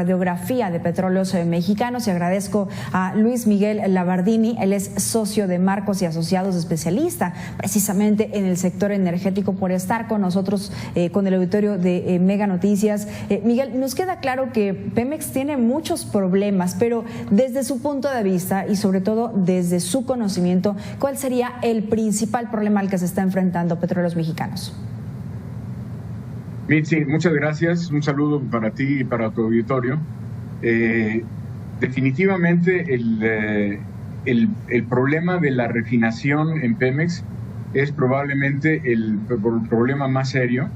radiografía de Petróleos Mexicanos y agradezco a Luis Miguel Labardini. Él es socio de Marcos y Asociados, especialista precisamente en el sector energético, por estar con nosotros, con el auditorio de Mega Noticias. Miguel, nos queda claro que Pemex tiene muchos problemas, pero desde su punto de vista y sobre todo desde su conocimiento, ¿cuál sería el principal problema al que se está enfrentando Petróleos Mexicanos? Mitzi, muchas gracias. Un saludo para ti y para tu auditorio. Definitivamente el problema de la refinación en Pemex es probablemente el problema más serio,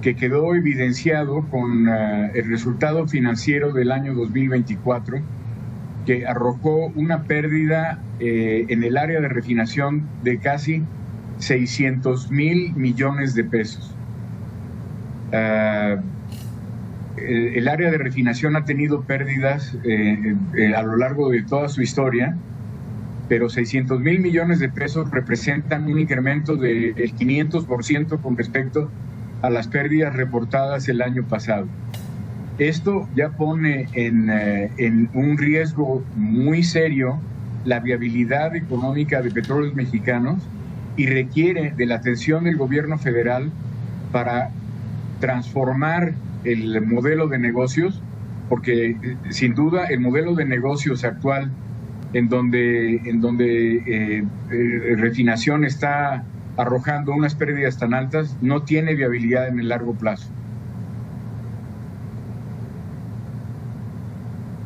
que quedó evidenciado con el resultado financiero del año 2024, que arrojó una pérdida en el área de refinación de casi 600,000 millones de pesos. El área de refinación ha tenido pérdidas a lo largo de toda su historia, pero 600,000 millones de pesos representan un incremento del 500% con respecto a las pérdidas reportadas el año pasado. Esto ya pone en un riesgo muy serio la viabilidad económica de Petróleos Mexicanos y requiere de la atención del gobierno federal para transformar el modelo de negocios, porque sin duda el modelo de negocios actual en donde refinación está arrojando unas pérdidas tan altas no tiene viabilidad en el largo plazo.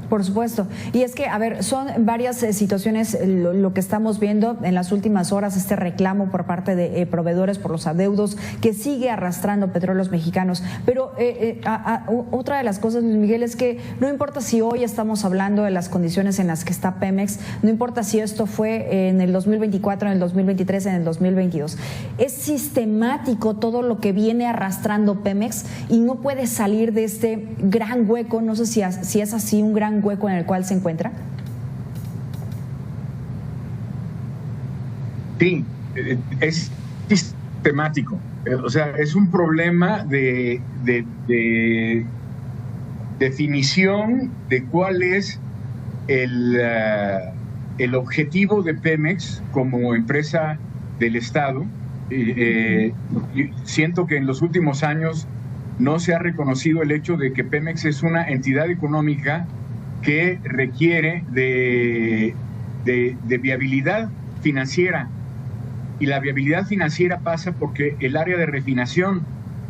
Por supuesto. Y es que, a ver, son varias situaciones lo que estamos viendo en las últimas horas, este reclamo por parte de proveedores por los adeudos que sigue arrastrando Petróleos Mexicanos. Pero otra de las cosas, Luis Miguel, es que no importa si hoy estamos hablando de las condiciones en las que está Pemex, no importa si esto fue en el 2024, en el 2023, en el 2022. Es sistemático todo lo que viene arrastrando Pemex y no puede salir de este gran hueco, no sé si es así, un gran hueco en el cual se encuentra. Sí, es sistemático. O sea, es un problema de definición de cuál es el objetivo de Pemex como empresa del Estado. Siento que en los últimos años no se ha reconocido el hecho de que Pemex es una entidad económica que requiere de viabilidad financiera, y la viabilidad financiera pasa porque el área de refinación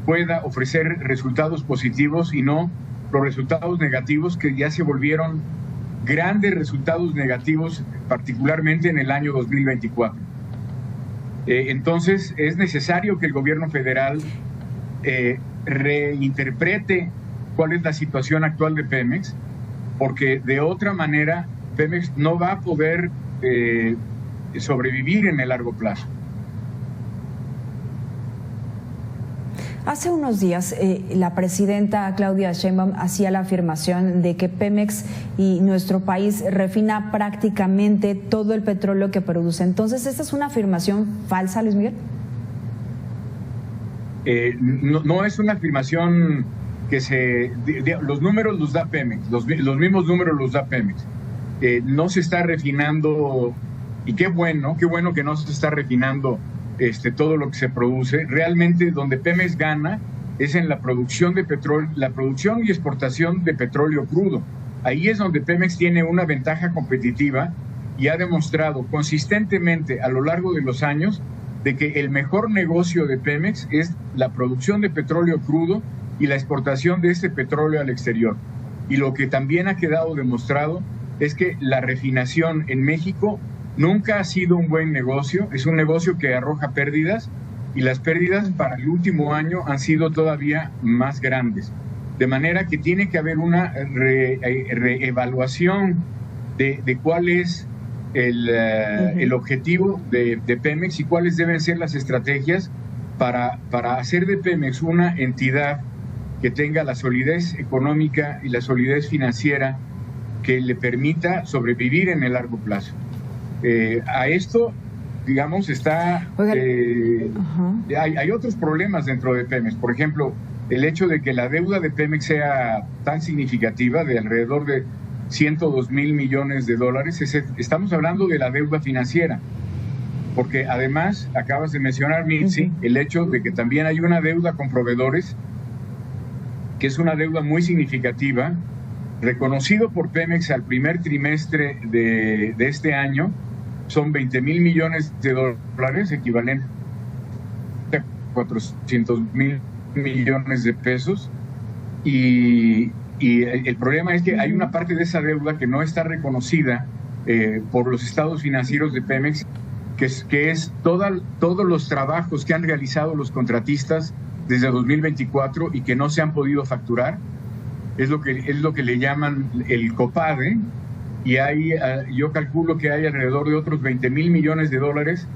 pueda ofrecer resultados positivos y no los resultados negativos que ya se volvieron grandes resultados negativos, particularmente en el año 2024. Entonces es necesario que el gobierno federal reinterprete cuál es la situación actual de Pemex, porque de otra manera Pemex no va a poder sobrevivir en el largo plazo. Hace unos días la presidenta Claudia Sheinbaum hacía la afirmación de que Pemex y nuestro país refina prácticamente todo el petróleo que produce. Entonces, ¿esta es una afirmación falsa, Luis Miguel? No es una afirmación que los números los da Pemex, los mismos números los da Pemex. No se está refinando, y qué bueno que no se está refinando todo lo que se produce. Realmente donde Pemex gana es en la producción de petróleo, la producción y exportación de petróleo crudo. Ahí es donde Pemex tiene una ventaja competitiva y ha demostrado consistentemente a lo largo de los años de que el mejor negocio de Pemex es la producción de petróleo crudo y la exportación de este petróleo al exterior. Y lo que también ha quedado demostrado es que la refinación en México nunca ha sido un buen negocio, es un negocio que arroja pérdidas, y las pérdidas para el último año han sido todavía más grandes. De manera que tiene que haber una reevaluación de cuál es el objetivo de Pemex y cuáles deben ser las estrategias para hacer de Pemex una entidad que tenga la solidez económica y la solidez financiera que le permita sobrevivir en el largo plazo. A esto, digamos, hay otros problemas dentro de Pemex. Por ejemplo, el hecho de que la deuda de Pemex sea tan significativa, de alrededor de 102,000 millones de dólares, estamos hablando de la deuda financiera, porque además, acabas de mencionar, Mitzi, el hecho de que también hay una deuda con proveedores, que es una deuda muy significativa, reconocido por Pemex al primer trimestre de este año, son 20,000 millones de dólares, equivalente a 400,000 millones de pesos, y el problema es que hay una parte de esa deuda que no está reconocida por los estados financieros de Pemex, que es todos los trabajos que han realizado los contratistas desde 2024 y que no se han podido facturar. Es lo que le llaman el COPADE, y yo calculo que hay alrededor de otros 20,000 millones de dólares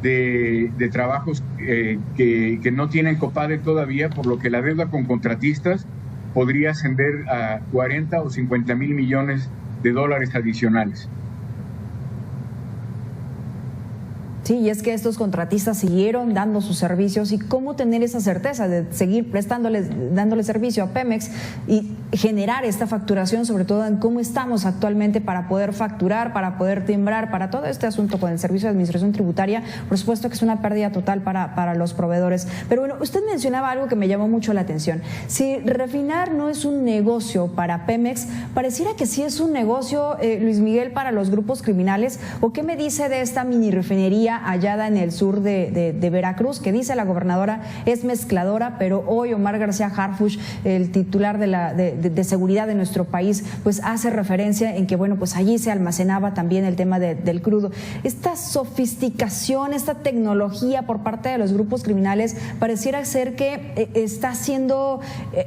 de trabajos que no tienen COPADE todavía, por lo que la deuda con contratistas podría ascender a 40 o 50,000 millones de dólares adicionales. Sí, y es que estos contratistas siguieron dando sus servicios, y cómo tener esa certeza de seguir dándole servicio a Pemex y generar esta facturación, sobre todo en cómo estamos actualmente para poder facturar, para poder timbrar, para todo este asunto con el Servicio de Administración Tributaria. Por supuesto que es una pérdida total para los proveedores. Pero bueno, usted mencionaba algo que me llamó mucho la atención. Si refinar no es un negocio para Pemex, pareciera que sí es un negocio, Luis Miguel, para los grupos criminales. ¿O qué me dice de esta mini refinería hallada en el sur de Veracruz, que dice la gobernadora es mezcladora, pero hoy Omar García Harfuch, el titular de seguridad de nuestro país, pues hace referencia en que, bueno, pues allí se almacenaba también el tema del crudo? Esta sofisticación, esta tecnología por parte de los grupos criminales pareciera ser que está siendo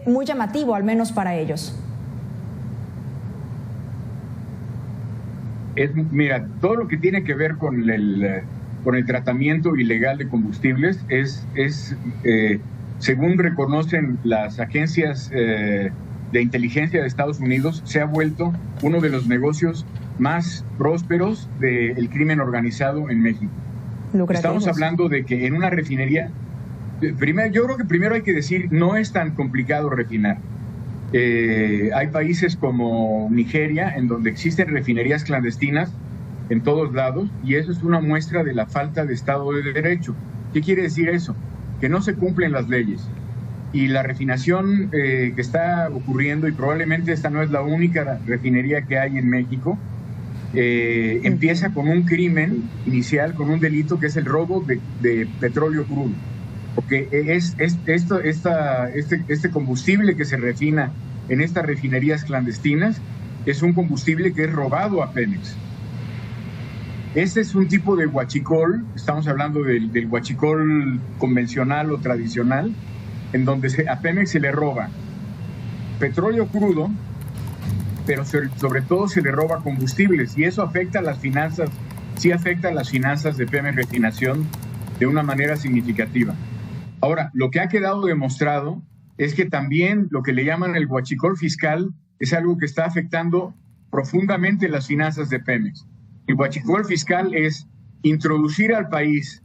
muy llamativo, al menos para ellos. Mira, todo lo que tiene que ver con el tratamiento ilegal de combustibles según reconocen las agencias de inteligencia de Estados Unidos, se ha vuelto uno de los negocios más prósperos del crimen organizado en México. Estamos hablando de que en una refinería, yo creo que primero hay que decir, no es tan complicado refinar. Hay países como Nigeria, en donde existen refinerías clandestinas en todos lados, y eso es una muestra de la falta de Estado de Derecho. ¿Qué quiere decir eso? Que no se cumplen las leyes. Y la refinación que está ocurriendo, y probablemente esta no es la única refinería que hay en México, empieza con un crimen inicial, con un delito que es el robo de petróleo crudo. Porque este combustible que se refina en estas refinerías clandestinas es un combustible que es robado a Pemex. Este es un tipo de huachicol, estamos hablando del huachicol convencional o tradicional, en donde a Pemex se le roba petróleo crudo, pero sobre todo se le roba combustibles, y eso afecta a las finanzas, sí afecta a las finanzas de Pemex Refinación de una manera significativa. Ahora, lo que ha quedado demostrado es que también lo que le llaman el huachicol fiscal es algo que está afectando profundamente las finanzas de Pemex. El huachicol fiscal es introducir al país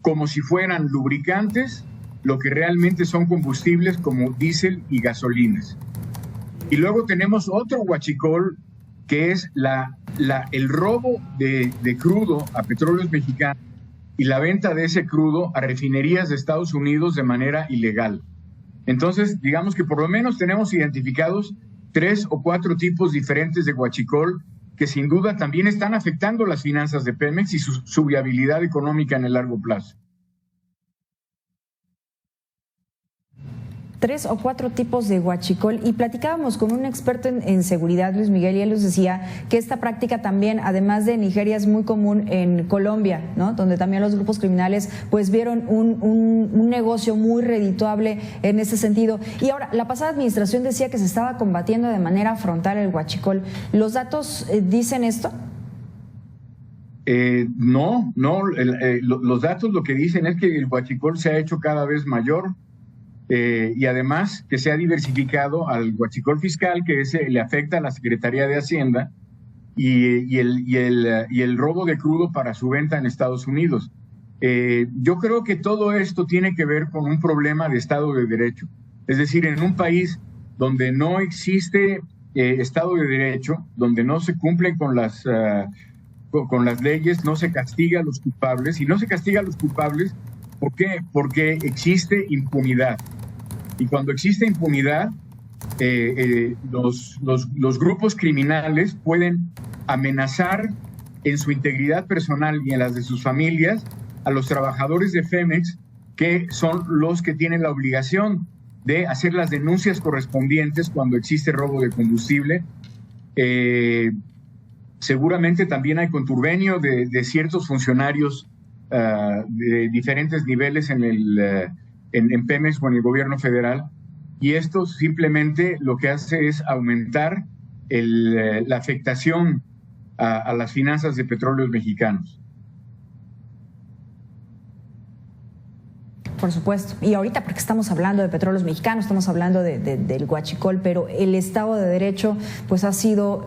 como si fueran lubricantes lo que realmente son combustibles como diésel y gasolinas. Y luego tenemos otro huachicol, que es el robo de crudo a petróleos mexicanos y la venta de ese crudo a refinerías de Estados Unidos de manera ilegal. Entonces, digamos que por lo menos tenemos identificados 3 o 4 tipos diferentes de huachicol que sin duda también están afectando las finanzas de Pemex y su viabilidad económica en el largo plazo. 3 o 4 tipos de huachicol, y platicábamos con un experto en seguridad, Luis Miguel, y él nos decía que esta práctica también, además de Nigeria, es muy común en Colombia, ¿no? Donde también los grupos criminales pues vieron un negocio muy redituable en ese sentido. Y ahora, la pasada administración decía que se estaba combatiendo de manera frontal el huachicol. ¿Los datos dicen esto? No, los datos lo que dicen es que el huachicol se ha hecho cada vez mayor. Y además que se ha diversificado al huachicol fiscal, que le afecta a la Secretaría de Hacienda, y el robo de crudo para su venta en Estados Unidos. Yo creo que todo esto tiene que ver con un problema de Estado de Derecho. Es decir, en un país donde no existe Estado de Derecho, donde no se cumplen con las leyes, no se castiga a los culpables. Y no se castiga a los culpables, ¿por qué? Porque existe impunidad. Y cuando existe impunidad, los grupos criminales pueden amenazar en su integridad personal y en las de sus familias a los trabajadores de Femex, que son los que tienen la obligación de hacer las denuncias correspondientes cuando existe robo de combustible. Seguramente también hay contubernio de ciertos funcionarios de diferentes niveles en Pemex o en el gobierno federal, y esto simplemente lo que hace es aumentar la afectación a las finanzas de Petróleos Mexicanos. Por supuesto. Y ahorita, porque estamos hablando de Petróleos Mexicanos, estamos hablando del huachicol, pero el Estado de Derecho pues ha sido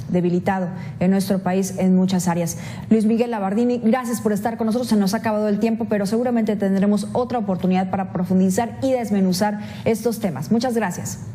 debilitado en nuestro país en muchas áreas. Luis Miguel Labardini, gracias por estar con nosotros. Se nos ha acabado el tiempo, pero seguramente tendremos otra oportunidad para profundizar y desmenuzar estos temas. Muchas gracias.